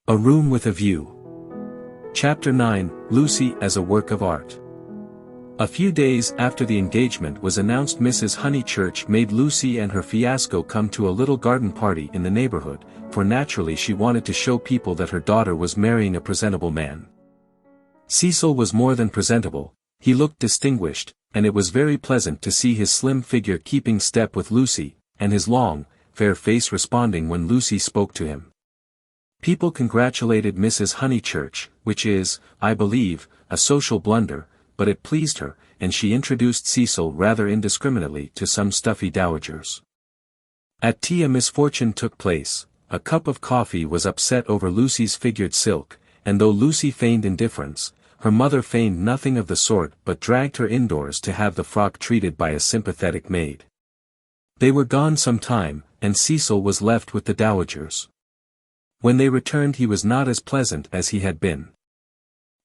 A Room with a View. Chapter 9, Lucy as a Work of Art. A few days after the engagement was announced, Mrs. Honeychurch made Lucy and her fiasco come to a little garden party in the neighborhood, for naturally she wanted to show people that her daughter was marrying a presentable man. Cecil was more than presentable, he looked distinguished, and it was very pleasant to see his slim figure keeping step with Lucy, and his long, fair face responding when Lucy spoke to him. People congratulated Mrs. Honeychurch, which is, I believe, a social blunder, but it pleased her, and she introduced Cecil rather indiscriminately to some stuffy dowagers. At tea a misfortune took place. A cup of coffee was upset over Lucy's figured silk, and though Lucy feigned indifference, her mother feigned nothing of the sort but dragged her indoors to have the frock treated by a sympathetic maid. They were gone some time, and Cecil was left with the dowagers. When they returned he was not as pleasant as he had been.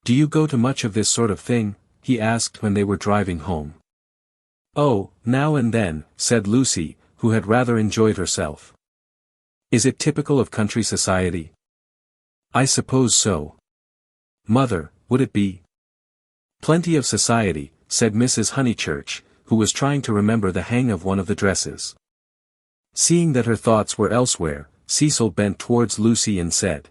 "Do you go to much of this sort of thing?" he asked when they were driving home. "Oh, now and then," said Lucy, who had rather enjoyed herself. "Is it typical of country society?" "I suppose so." "Mother, would it be?" "Plenty of society," said Mrs. Honeychurch, who was trying to remember the hang of one of the dresses. Seeing that her thoughts were elsewhere, Cecil bent towards Lucy and said,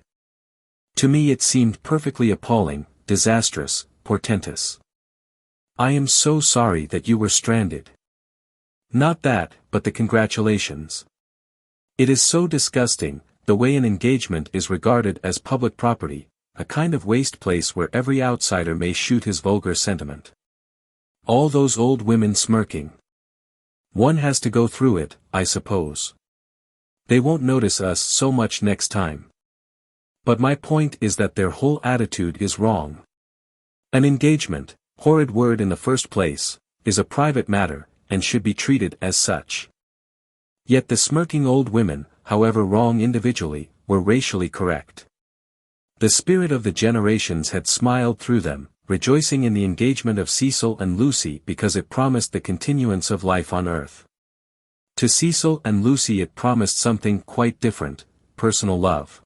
"To me it seemed perfectly appalling, disastrous, portentous. I am so sorry that you were stranded. Not that, but the congratulations. It is so disgusting, the way an engagement is regarded as public property, a kind of waste place where every outsider may shoot his vulgar sentiment. All those old women smirking. One has to go through it, I suppose. They won't notice us so much next time. But my point is that their whole attitude is wrong. An engagement, horrid word in the first place, is a private matter, and should be treated as such. Yet the smirking old women, however wrong individually, were racially correct. The spirit of the generations had smiled through them, rejoicing in the engagement of Cecil and Lucy because it promised the continuance of life on earth. To Cecil and Lucy it promised something quite different, personal love.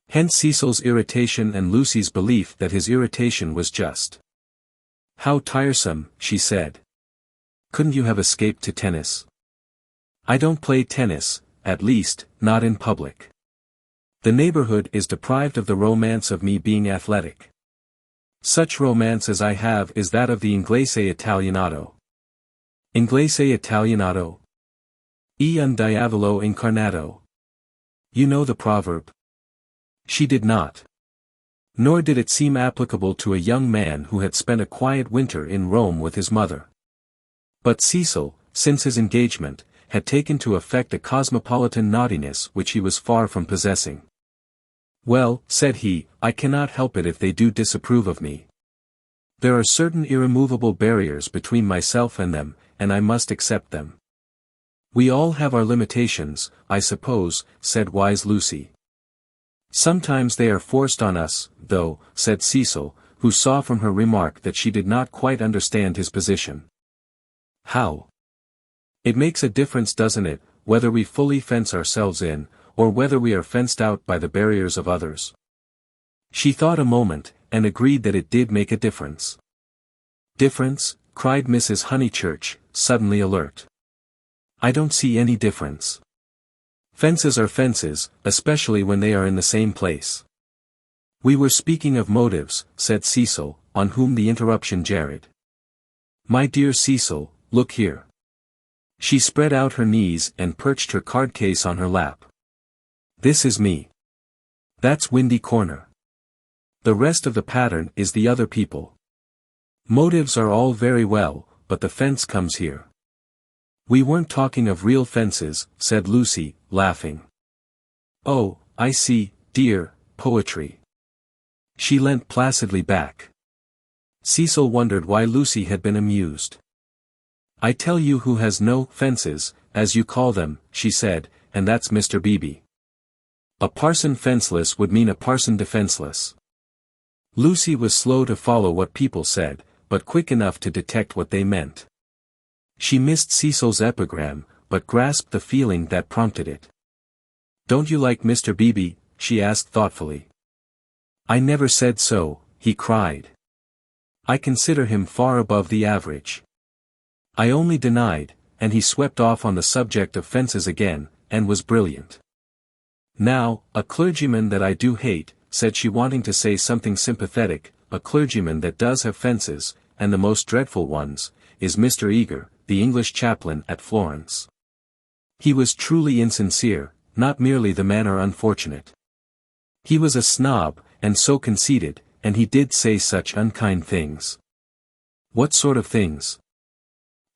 Hence Cecil's irritation and Lucy's belief that his irritation was just. "How tiresome," she said. "Couldn't you have escaped to tennis?" "I don't play tennis, at least, not in public. The neighborhood is deprived of the romance of me being athletic. Such romance as I have is that of the Inglese Italianato." "Inglese Italianato? E un diavolo incarnato. You know the proverb?" She did not. Nor did it seem applicable to a young man who had spent a quiet winter in Rome with his mother. But Cecil, since his engagement, had taken to affect a cosmopolitan naughtiness which he was far from possessing. "Well," said he, "I cannot help it if they do disapprove of me. There are certain irremovable barriers between myself and them, and I must accept them." "We all have our limitations, I suppose," said wise Lucy. "Sometimes they are forced on us, though," said Cecil, who saw from her remark that she did not quite understand his position. "How?" "It makes a difference, doesn't it, whether we fully fence ourselves in, or whether we are fenced out by the barriers of others?" She thought a moment, and agreed that it did make a difference. "Difference?" cried Mrs. Honeychurch, suddenly alert. "I don't see any difference. Fences are fences, especially when they are in the same place." "We were speaking of motives," said Cecil, on whom the interruption jarred. "My dear Cecil, look here." She spread out her knees and perched her card case on her lap. "This is me. That's Windy Corner. The rest of the pattern is the other people. Motives are all very well, but the fence comes here." "We weren't talking of real fences," said Lucy, laughing. "Oh, I see, dear, poetry." She leant placidly back. Cecil wondered why Lucy had been amused. "I tell you who has no fences, as you call them," she said, "and that's Mr. Beebe. A parson fenceless would mean a parson defenseless." Lucy was slow to follow what people said, but quick enough to detect what they meant. She missed Cecil's epigram, but grasped the feeling that prompted it. "Don't you like Mr. Beebe?" she asked thoughtfully. "I never said so," he cried. "I consider him far above the average. I only denied," and he swept off on the subject of fences again, and was brilliant. "Now, a clergyman that I do hate," said she, wanting to say something sympathetic, "a clergyman that does have fences, and the most dreadful ones, is Mr. Eager, the English chaplain at Florence. He was truly insincere, not merely the manner unfortunate. He was a snob, and so conceited, and he did say such unkind things." "What sort of things?"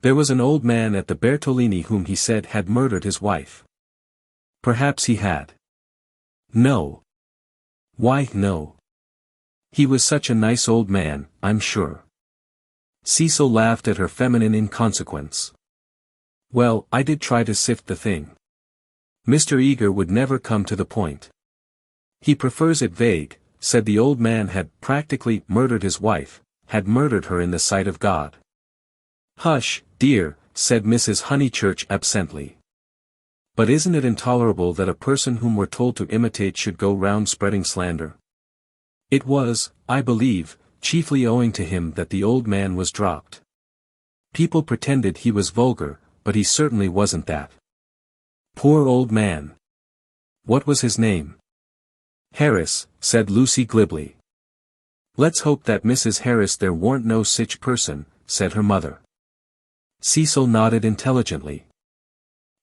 "There was an old man at the Bertolini whom he said had murdered his wife." "Perhaps he had." "No." "Why, no. He was such a nice old man, I'm sure." Cecil laughed at her feminine inconsequence. "Well, I did try to sift the thing. Mr. Eager would never come to the point. He prefers it vague, said the old man had practically murdered his wife, had murdered her in the sight of God." "Hush, dear," said Mrs. Honeychurch absently. "But isn't it intolerable that a person whom we're told to imitate should go round spreading slander? It was, I believe, chiefly owing to him that the old man was dropped. People pretended he was vulgar, but he certainly wasn't that. Poor old man. What was his name?" "Harris," said Lucy glibly. "Let's hope that Mrs. Harris there warn't no sich person," said her mother. Cecil nodded intelligently.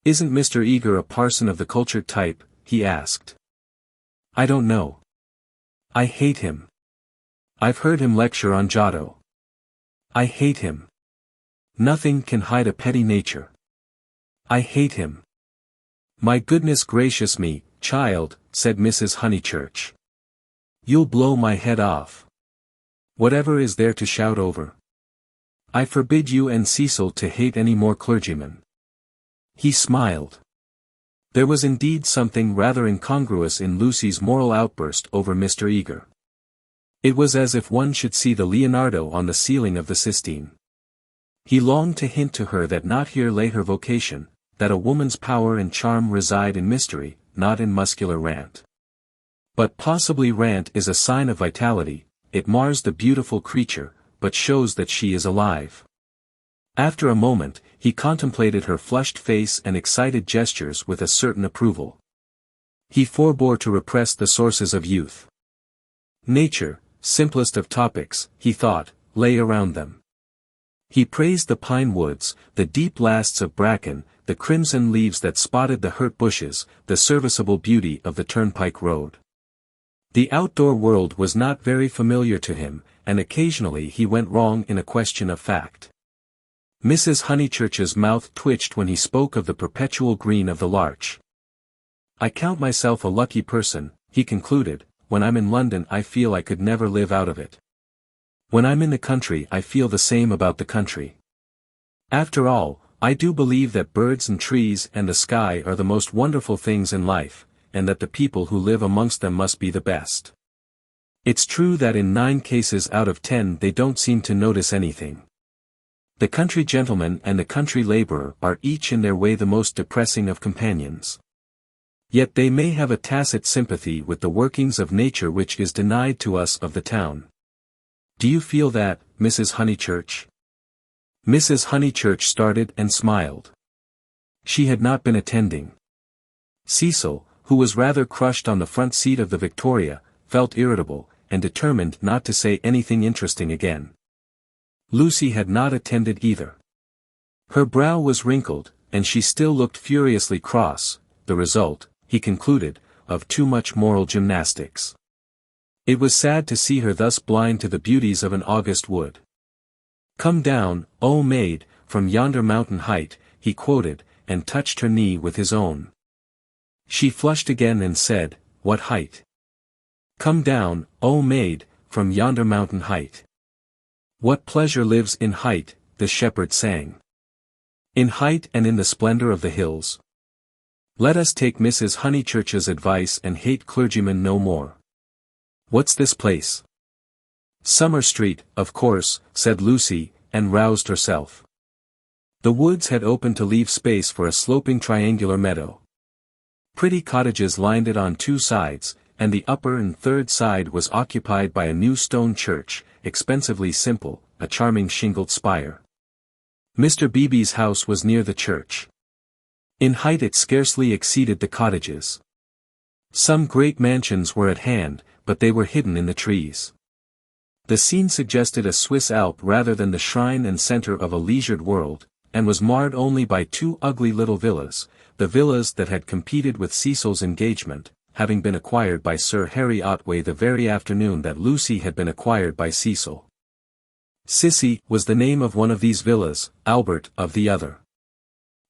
"Isn't Mr. Eager a parson of the cultured type?" he asked. "I don't know. I hate him. I've heard him lecture on Giotto. I hate him. Nothing can hide a petty nature. I hate him." "My goodness gracious me, child," said Mrs. Honeychurch. "You'll blow my head off. Whatever is there to shout over? I forbid you and Cecil to hate any more clergymen." He smiled. There was indeed something rather incongruous in Lucy's moral outburst over Mr. Eager. It was as if one should see the Leonardo on the ceiling of the Sistine. He longed to hint to her that not here lay her vocation, that a woman's power and charm reside in mystery, not in muscular rant. But possibly rant is a sign of vitality, it mars the beautiful creature, but shows that she is alive. After a moment, he contemplated her flushed face and excited gestures with a certain approval. He forbore to repress the sources of youth. Nature, simplest of topics, he thought, lay around them. He praised the pine woods, the deep lasts of bracken, the crimson leaves that spotted the hurt bushes, the serviceable beauty of the turnpike road. The outdoor world was not very familiar to him, and occasionally he went wrong in a question of fact. Mrs. Honeychurch's mouth twitched when he spoke of the perpetual green of the larch. "I count myself a lucky person," he concluded. "When I'm in London I feel I could never live out of it. When I'm in the country I feel the same about the country. After all, I do believe that birds and trees and the sky are the most wonderful things in life, and that the people who live amongst them must be the best. It's true that in 9 cases out of 10 they don't seem to notice anything. The country gentleman and the country laborer are each in their way the most depressing of companions. Yet they may have a tacit sympathy with the workings of nature which is denied to us of the town. Do you feel that, Mrs. Honeychurch?" Mrs. Honeychurch started and smiled. She had not been attending. Cecil, who was rather crushed on the front seat of the Victoria, felt irritable, and determined not to say anything interesting again. Lucy had not attended either. Her brow was wrinkled, and she still looked furiously cross, the result, he concluded, of too much moral gymnastics. It was sad to see her thus blind to the beauties of an August wood. "Come down, O maid, from yonder mountain height," he quoted, and touched her knee with his own. She flushed again and said, "What height?" "Come down, O maid, from yonder mountain height. What pleasure lives in height," the shepherd sang. "In height and in the splendor of the hills. Let us take Mrs. Honeychurch's advice and hate clergymen no more. What's this place?" "Summer Street, of course," said Lucy, and roused herself. The woods had opened to leave space for a sloping triangular meadow. Pretty cottages lined it on 2 sides, and the upper and third side was occupied by a new stone church, expensively simple, a charming shingled spire. Mr. Beebe's house was near the church. In height it scarcely exceeded the cottages. Some great mansions were at hand, but they were hidden in the trees. The scene suggested a Swiss Alp rather than the shrine and centre of a leisured world, and was marred only by two ugly little villas, the villas that had competed with Cecil's engagement, having been acquired by Sir Harry Otway the very afternoon that Lucy had been acquired by Cecil. Sissy was the name of one of these villas, Albert of the other.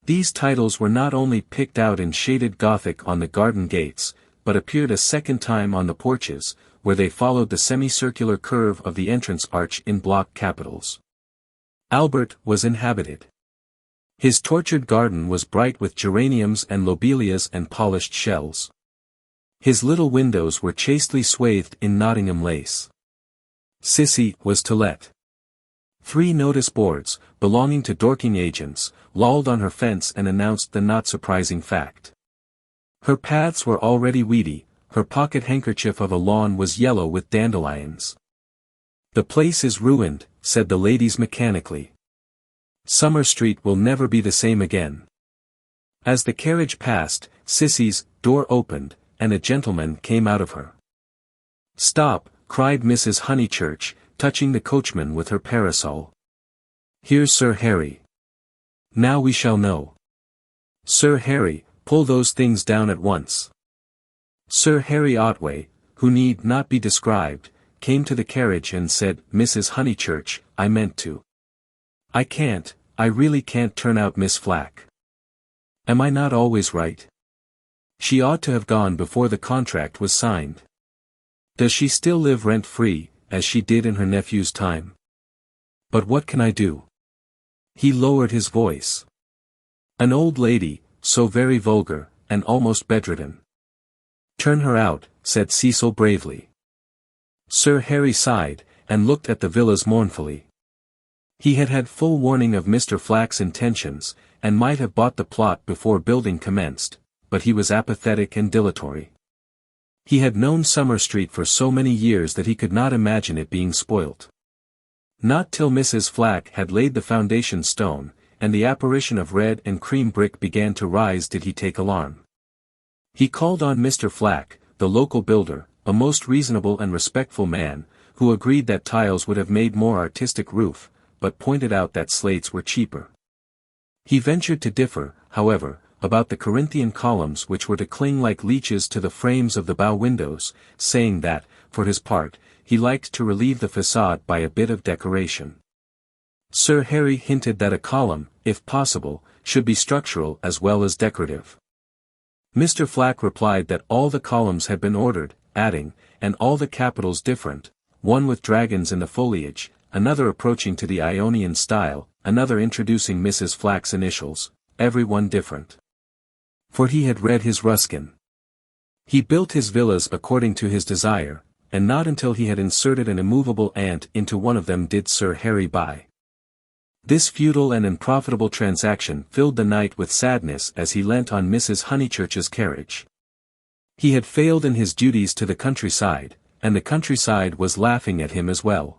These titles were not only picked out in shaded Gothic on the garden gates, but appeared a second time on the porches, where they followed the semicircular curve of the entrance arch in block capitals. Albert was inhabited. His tortured garden was bright with geraniums and lobelias and polished shells. His little windows were chastely swathed in Nottingham lace. Sissy was to let. 3 notice boards, belonging to Dorking agents, lolled on her fence and announced the not surprising fact. Her paths were already weedy, her pocket handkerchief of a lawn was yellow with dandelions. "The place is ruined," said the ladies mechanically. "Summer Street will never be the same again." As the carriage passed, Sissy's door opened, and a gentleman came out of her. "Stop," cried Mrs. Honeychurch, touching the coachman with her parasol. "Here's Sir Harry. Now we shall know. Sir Harry, pull those things down at once." Sir Harry Otway, who need not be described, came to the carriage and said, "Mrs. Honeychurch, I meant to. I really can't turn out Miss Flack. Am I not always right? She ought to have gone before the contract was signed. Does she still live rent-free, as she did in her nephew's time? But what can I do?" He lowered his voice. "An old lady, so very vulgar, and almost bedridden." "Turn her out," said Cecil bravely. Sir Harry sighed, and looked at the villas mournfully. He had had full warning of Mr. Flack's intentions, and might have bought the plot before building commenced, but he was apathetic and dilatory. He had known Summer Street for so many years that he could not imagine it being spoilt. Not till Mrs. Flack had laid the foundation stone, and the apparition of red and cream brick began to rise did he take alarm. He called on Mr. Flack, the local builder, a most reasonable and respectful man, who agreed that tiles would have made more artistic roof, but pointed out that slates were cheaper. He ventured to differ, however, about the Corinthian columns which were to cling like leeches to the frames of the bow windows, saying that, for his part, he liked to relieve the façade by a bit of decoration. Sir Harry hinted that a column, if possible, should be structural as well as decorative. Mr. Flack replied that all the columns had been ordered, adding, and all the capitals different, one with dragons in the foliage, another approaching to the Ionian style, another introducing Mrs. Flack's initials, every one different. For he had read his Ruskin. He built his villas according to his desire, and not until he had inserted an immovable ant into one of them did Sir Harry buy. This futile and unprofitable transaction filled the knight with sadness as he leant on Mrs. Honeychurch's carriage. He had failed in his duties to the countryside, and the countryside was laughing at him as well.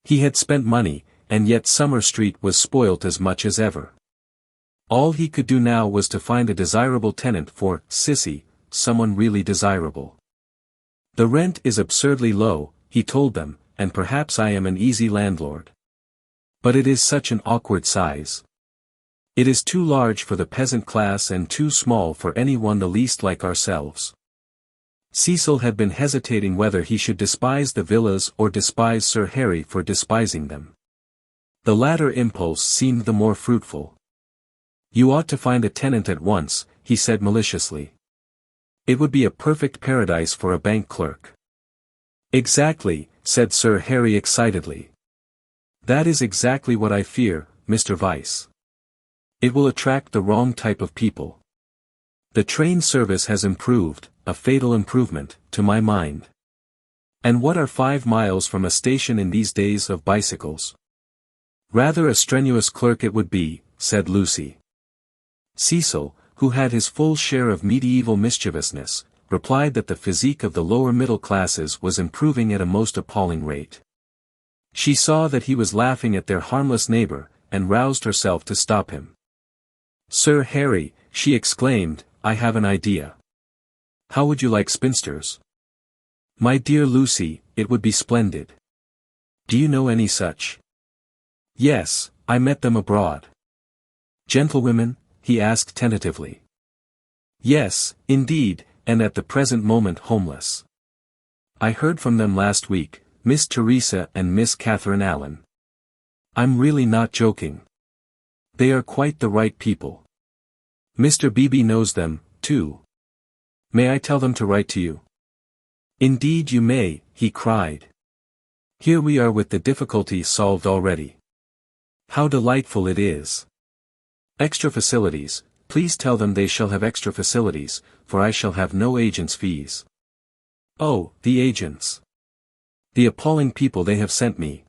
He had spent money, and yet Summer Street was spoilt as much as ever. All he could do now was to find a desirable tenant for Sissy, someone really desirable. "The rent is absurdly low," he told them, "and perhaps I am an easy landlord. But it is such an awkward size. It is too large for the peasant class and too small for anyone the least like ourselves." Cecil had been hesitating whether he should despise the villas or despise Sir Harry for despising them. The latter impulse seemed the more fruitful. "You ought to find a tenant at once," he said maliciously. "It would be a perfect paradise for a bank clerk." "Exactly," said Sir Harry excitedly. "That is exactly what I fear, Mr. Vyse. It will attract the wrong type of people. The train service has improved, a fatal improvement, to my mind. And what are 5 miles from a station in these days of bicycles?" "Rather a strenuous clerk it would be," said Lucy. Cecil, who had his full share of medieval mischievousness, replied that the physique of the lower middle classes was improving at a most appalling rate. She saw that he was laughing at their harmless neighbor, and roused herself to stop him. "Sir Harry," she exclaimed, "I have an idea. How would you like spinsters?" "My dear Lucy, it would be splendid. Do you know any such?" "Yes, I met them abroad." "Gentlewomen?" he asked tentatively. "Yes, indeed, and at the present moment homeless. I heard from them last week, Miss Teresa and Miss Catherine Allen. I'm really not joking. They are quite the right people. Mr. Beebe knows them, too. May I tell them to write to you?" "Indeed you may," he cried. "Here we are with the difficulty solved already. How delightful it is. Extra facilities, please tell them they shall have extra facilities, for I shall have no agents' fees. Oh, the agents. The appalling people they have sent me.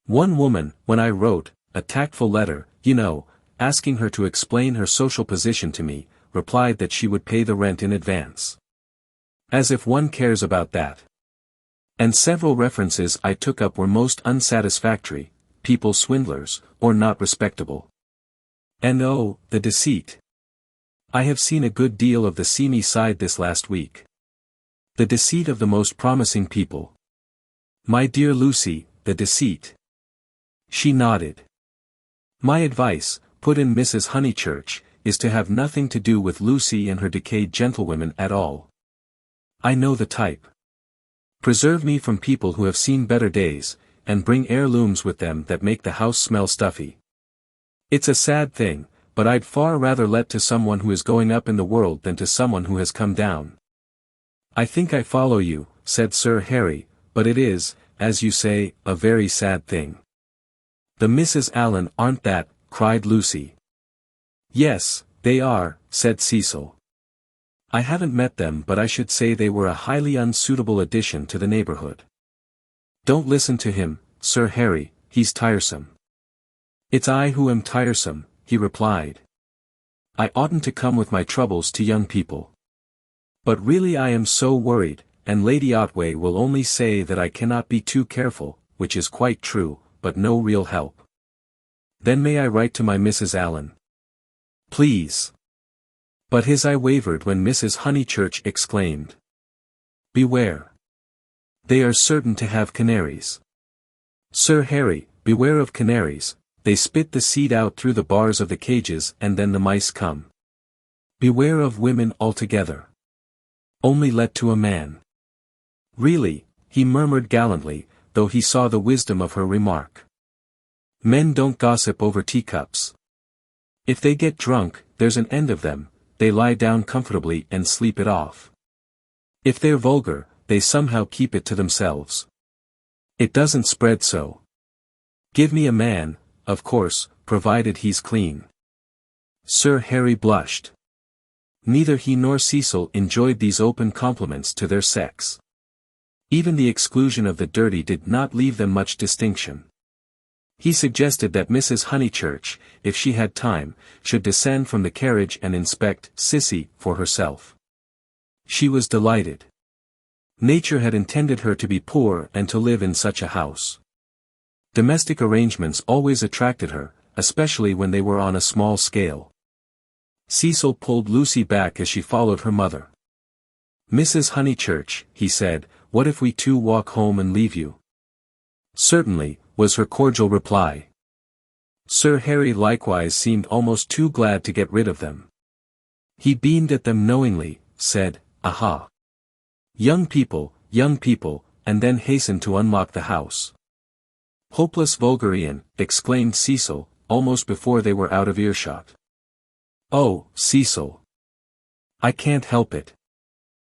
One woman, when I wrote, a tactful letter, you know, asking her to explain her social position to me, replied that she would pay the rent in advance. As if one cares about that. And several references I took up were most unsatisfactory, people swindlers, or not respectable. And oh, the deceit. I have seen a good deal of the seamy side this last week. The deceit of the most promising people. My dear Lucy, the deceit." She nodded. "My advice," put in Mrs. Honeychurch, "is to have nothing to do with Lucy and her decayed gentlewomen at all. I know the type. Preserve me from people who have seen better days, and bring heirlooms with them that make the house smell stuffy. It's a sad thing, but I'd far rather let to someone who is going up in the world than to someone who has come down." "I think I follow you," said Sir Harry, "but it is, as you say, a very sad thing." "The Misses Allen aren't that," cried Lucy. "Yes, they are," said Cecil. "I haven't met them but I should say they were a highly unsuitable addition to the neighborhood." "Don't listen to him, Sir Harry, he's tiresome." "It's I who am tiresome," he replied. "I oughtn't to come with my troubles to young people. But really I am so worried, and Lady Otway will only say that I cannot be too careful, which is quite true, but no real help. Then may I write to my Mrs. Allen?" "Please." But his eye wavered when Mrs. Honeychurch exclaimed, "Beware. They are certain to have canaries. Sir Harry, beware of canaries, they spit the seed out through the bars of the cages and then the mice come. Beware of women altogether. Only let to a man." "Really," he murmured gallantly, though he saw the wisdom of her remark. "Men don't gossip over teacups. If they get drunk, there's an end of them, they lie down comfortably and sleep it off. If they're vulgar, they somehow keep it to themselves. It doesn't spread so. Give me a man, of course, provided he's clean." Sir Harry blushed. Neither he nor Cecil enjoyed these open compliments to their sex. Even the exclusion of the dirty did not leave them much distinction. He suggested that Mrs. Honeychurch, if she had time, should descend from the carriage and inspect Sissy for herself. She was delighted. Nature had intended her to be poor and to live in such a house. Domestic arrangements always attracted her, especially when they were on a small scale. Cecil pulled Lucy back as she followed her mother. "Mrs. Honeychurch," he said, "what if we two walk home and leave you?" "Certainly," was her cordial reply. Sir Harry likewise seemed almost too glad to get rid of them. He beamed at them knowingly, said, "Aha! Young people," and then hastened to unlock the house. "Hopeless vulgarian," exclaimed Cecil, almost before they were out of earshot. "Oh, Cecil! I can't help it.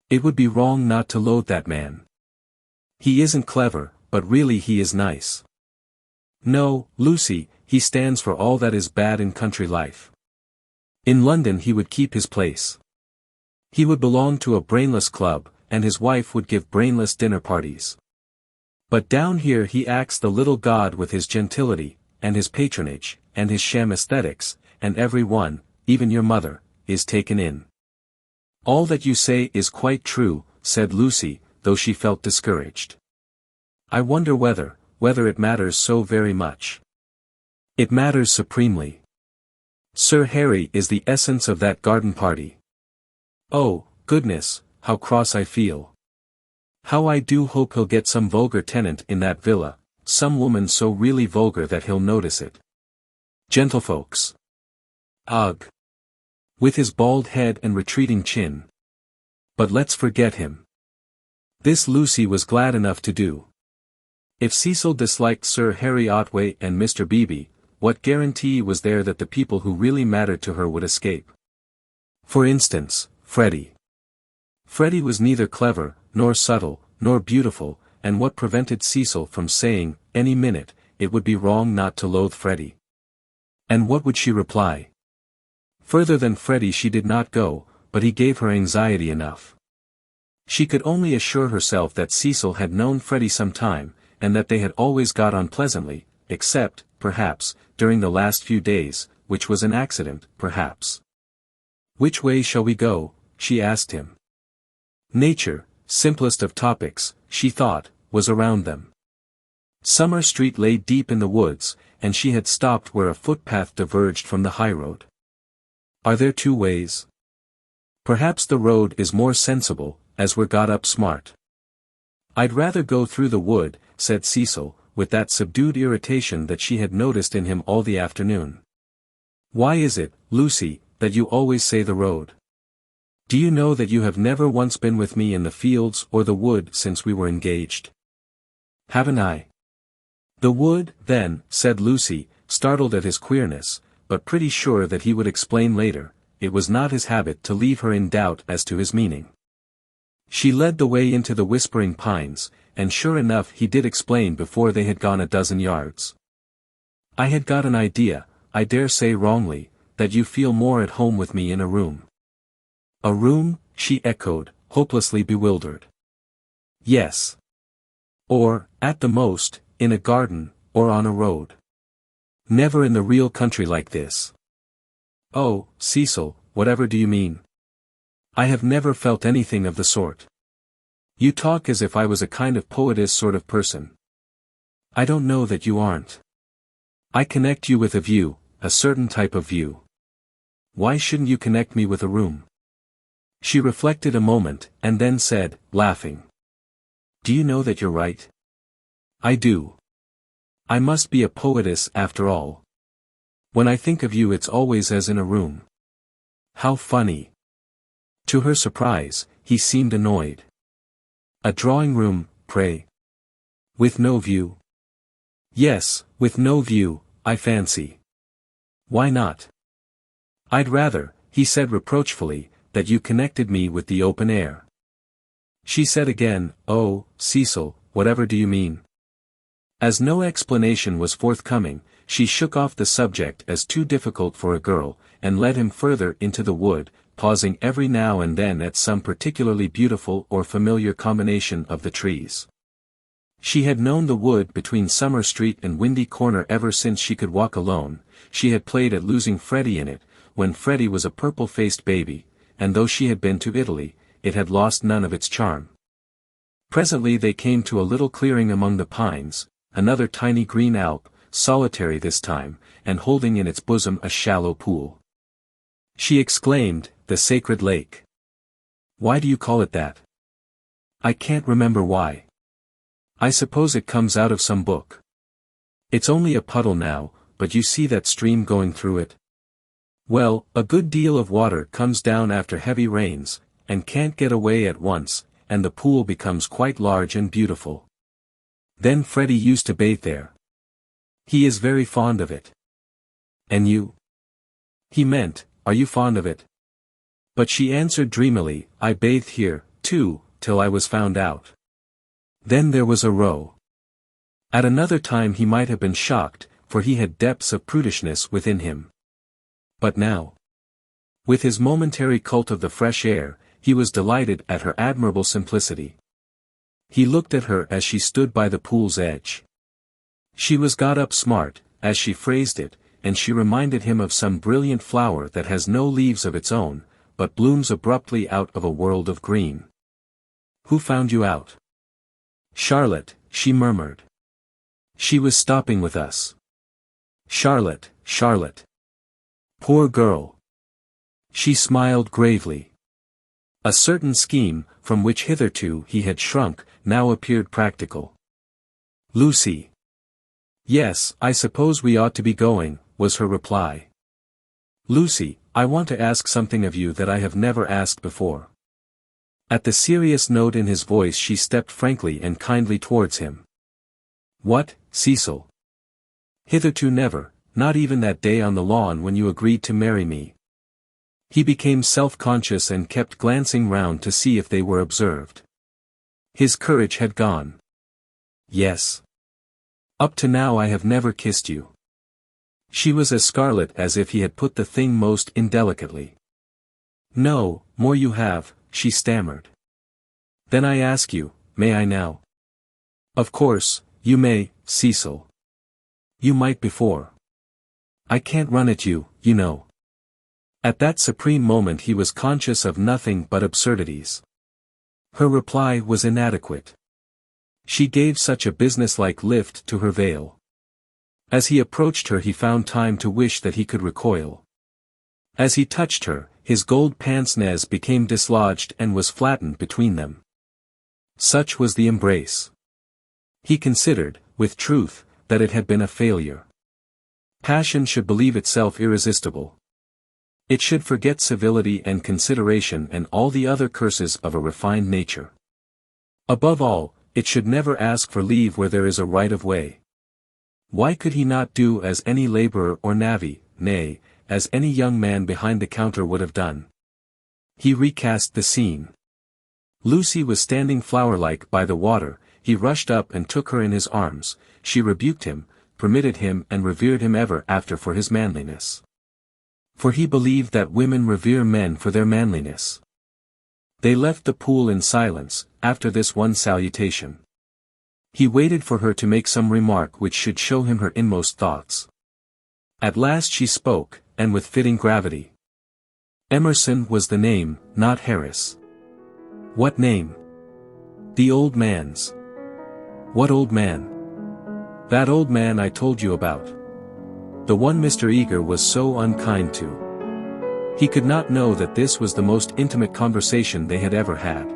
It would be wrong not to loathe that man. He isn't clever, but really he is nice. No, Lucy, he stands for all that is bad in country life. In London he would keep his place. He would belong to a brainless club, and his wife would give brainless dinner parties. But down here he acts the little god with his gentility, and his patronage, and his sham aesthetics, and every one, even your mother, is taken in. All that you say is quite true, said Lucy, though she felt discouraged. I wonder whether it matters so very much. It matters supremely. Sir Harry is the essence of that garden party. Oh, goodness, how cross I feel. How I do hope he'll get some vulgar tenant in that villa, some woman so really vulgar that he'll notice it. Gentlefolks. Ugh. With his bald head and retreating chin. But let's forget him. This Lucy was glad enough to do. If Cecil disliked Sir Harry Otway and Mr. Beebe, what guarantee was there that the people who really mattered to her would escape? For instance, Freddie. Freddie was neither clever, nor subtle, nor beautiful, and what prevented Cecil from saying, any minute, it would be wrong not to loathe Freddie? And what would she reply? Further than Freddie she did not go, but he gave her anxiety enough. She could only assure herself that Cecil had known Freddie some time, and that they had always got on pleasantly, except, perhaps, during the last few days, which was an accident, perhaps. Which way shall we go? She asked him. Nature, simplest of topics, she thought, was around them. Summer Street lay deep in the woods, and she had stopped where a footpath diverged from the highroad. Are there two ways? Perhaps the road is more sensible, as we're got up smart. I'd rather go through the wood, said Cecil, with that subdued irritation that she had noticed in him all the afternoon. Why is it, Lucy, that you always say the road? Do you know that you have never once been with me in the fields or the wood since we were engaged? Haven't I? The wood, then, said Lucy, startled at his queerness, but pretty sure that he would explain later. It was not his habit to leave her in doubt as to his meaning. She led the way into the whispering pines, and sure enough he did explain before they had gone a dozen yards. I had got an idea, I dare say wrongly, that you feel more at home with me in a room. A room, she echoed, hopelessly bewildered. Yes. Or, at the most, in a garden, or on a road. Never in the real country like this. Oh, Cecil, whatever do you mean? I have never felt anything of the sort. You talk as if I was a kind of poetess sort of person. I don't know that you aren't. I connect you with a view, a certain type of view. Why shouldn't you connect me with a room? She reflected a moment, and then said, laughing. Do you know that you're right? I do. I must be a poetess after all. When I think of you it's always as in a room. How funny. To her surprise, he seemed annoyed. A drawing room, pray. With no view? Yes, with no view, I fancy. Why not? I'd rather, he said reproachfully, that you connected me with the open air. She said again, oh, Cecil, whatever do you mean? As no explanation was forthcoming, she shook off the subject as too difficult for a girl, and led him further into the wood, pausing every now and then at some particularly beautiful or familiar combination of the trees. She had known the wood between Summer Street and Windy Corner ever since she could walk alone. She had played at losing Freddie in it, when Freddie was a purple-faced baby, and though she had been to Italy, it had lost none of its charm. Presently they came to a little clearing among the pines, another tiny green alp, solitary this time, and holding in its bosom a shallow pool. She exclaimed, the sacred lake. Why do you call it that? I can't remember why. I suppose it comes out of some book. It's only a puddle now, but you see that stream going through it? Well, a good deal of water comes down after heavy rains, and can't get away at once, and the pool becomes quite large and beautiful. Then Freddie used to bathe there. He is very fond of it. And you? He meant, are you fond of it? But she answered dreamily, I bathed here, too, till I was found out. Then there was a row. At another time he might have been shocked, for he had depths of prudishness within him. But now? With his momentary cult of the fresh air, he was delighted at her admirable simplicity. He looked at her as she stood by the pool's edge. She was got up smart, as she phrased it, and she reminded him of some brilliant flower that has no leaves of its own, but blooms abruptly out of a world of green. Who found you out? Charlotte, she murmured. She was stopping with us. Charlotte, Charlotte. Poor girl. She smiled gravely. A certain scheme, from which hitherto he had shrunk, now appeared practical. Lucy. Yes, I suppose we ought to be going, was her reply. Lucy, I want to ask something of you that I have never asked before. At the serious note in his voice she stepped frankly and kindly towards him. What, Cecil? Hitherto never, not even that day on the lawn when you agreed to marry me. He became self-conscious and kept glancing round to see if they were observed. His courage had gone. Yes. Up to now I have never kissed you. She was as scarlet as if he had put the thing most indelicately. No, more you have, she stammered. Then I ask you, may I now? Of course, you may, Cecil. You might before. I can't run at you, you know. At that supreme moment he was conscious of nothing but absurdities. Her reply was inadequate. She gave such a businesslike lift to her veil. As he approached her he found time to wish that he could recoil. As he touched her, his gold pince-nez became dislodged and was flattened between them. Such was the embrace. He considered, with truth, that it had been a failure. Passion should believe itself irresistible. It should forget civility and consideration and all the other curses of a refined nature. Above all, it should never ask for leave where there is a right of way. Why could he not do as any laborer or navvy, nay, as any young man behind the counter would have done? He recast the scene. Lucy was standing flower-like by the water. He rushed up and took her in his arms. She rebuked him, permitted him and revered him ever after for his manliness. For he believed that women revere men for their manliness. They left the pool in silence, after this one salutation. He waited for her to make some remark which should show him her inmost thoughts. At last she spoke, and with fitting gravity. Emerson was the name, not Harris. What name? The old man's. What old man? That old man I told you about. The one Mr. Eager was so unkind to. He could not know that this was the most intimate conversation they had ever had.